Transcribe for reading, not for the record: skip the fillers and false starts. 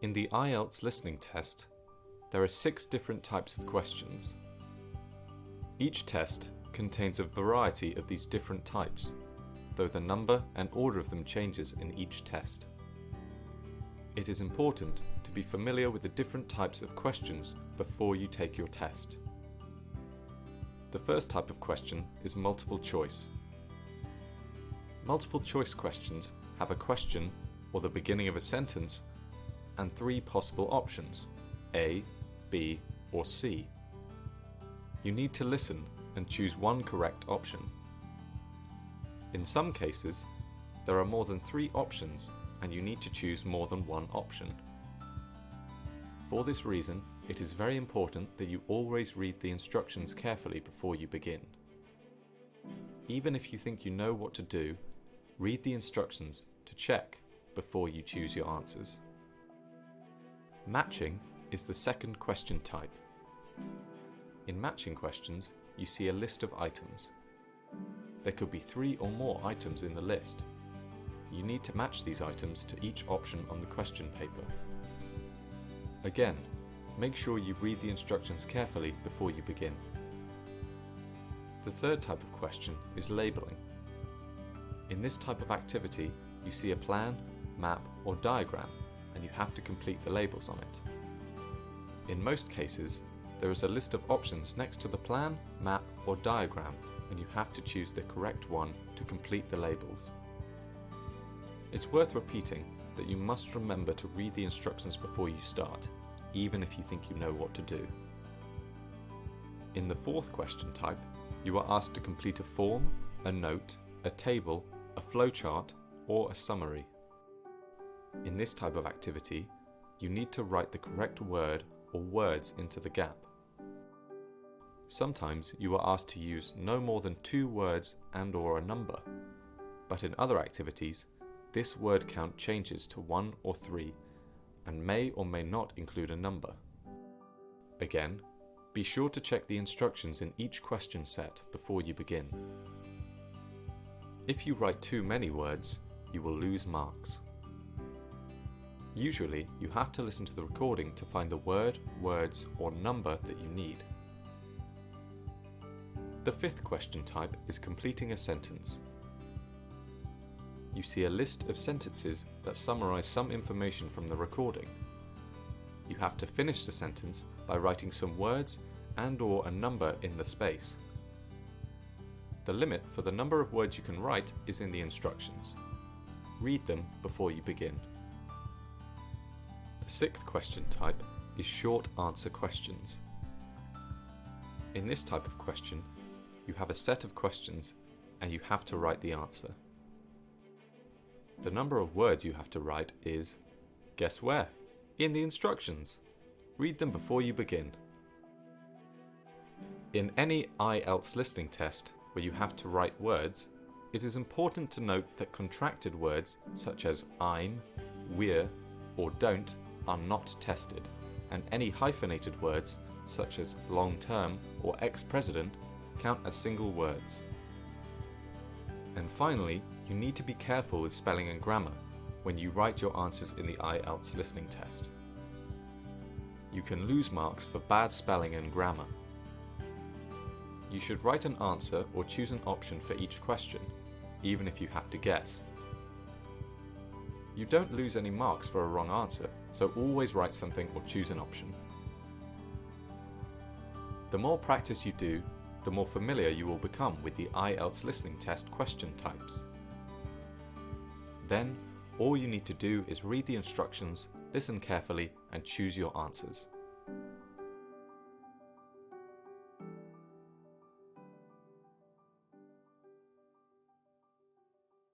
In the IELTS listening test, there are 6 different types of questions. Each test contains a variety of these different types, though the number and order of them changes in each test. It is important to be familiar with the different types of questions before you take your test. The first type of question is multiple choice. Multiple choice questions have a question or the beginning of a sentence and 3 possible options, A, B, or C. You need to listen and choose one correct option. In some cases, there are more than 3 options and you need to choose more than one option. For this reason, it is very important that you always read the instructions carefully before you begin. Even if you think you know what to do, read the instructions to check before you choose your answers. Matching is the second question type. In matching questions, you see a list of items. There could be 3 or more items in the list. You need to match these items to each option on the question paper. Again, make sure you read the instructions carefully before you begin. The third type of question is labeling. In this type of activity, you see a plan, map, or diagram, and you have to complete the labels on it. In most cases, there is a list of options next to the plan, map, or diagram, and you have to choose the correct one to complete the labels. It's worth repeating that you must remember to read the instructions before you start, even if you think you know what to do. In the fourth question type, you are asked to complete a form, a note, a table, a flowchart, or a summary. In this type of activity, you need to write the correct word or words into the gap. Sometimes you are asked to use no more than 2 words and/or a number, but in other activities, this word count changes to 1 or 3 and may or may not include a number. Again, be sure to check the instructions in each question set before you begin. If you write too many words, you will lose marks. Usually, you have to listen to the recording to find the word, words, or number that you need. The fifth question type is completing a sentence. You see a list of sentences that summarize some information from the recording. You have to finish the sentence by writing some words and/or a number in the space. The limit for the number of words you can write is in the instructions. Read them before you begin. The sixth question type is short answer questions. In this type of question, you have a set of questions and you have to write the answer. The number of words you have to write is, guess where? In the instructions. Read them before you begin. In any IELTS listening test where you have to write words, it is important to note that contracted words such as I'm, we're, or don't are not tested, and any hyphenated words such as long-term or ex-president count as single words. And finally, you need to be careful with spelling and grammar when you write your answers in the IELTS listening test. You can lose marks for bad spelling and grammar. You should write an answer or choose an option for each question, even if you have to guess. You don't lose any marks for a wrong answer, so always write something or choose an option. The more practice you do, the more familiar you will become with the IELTS listening test question types. Then, all you need to do is read the instructions, listen carefully, and choose your answers.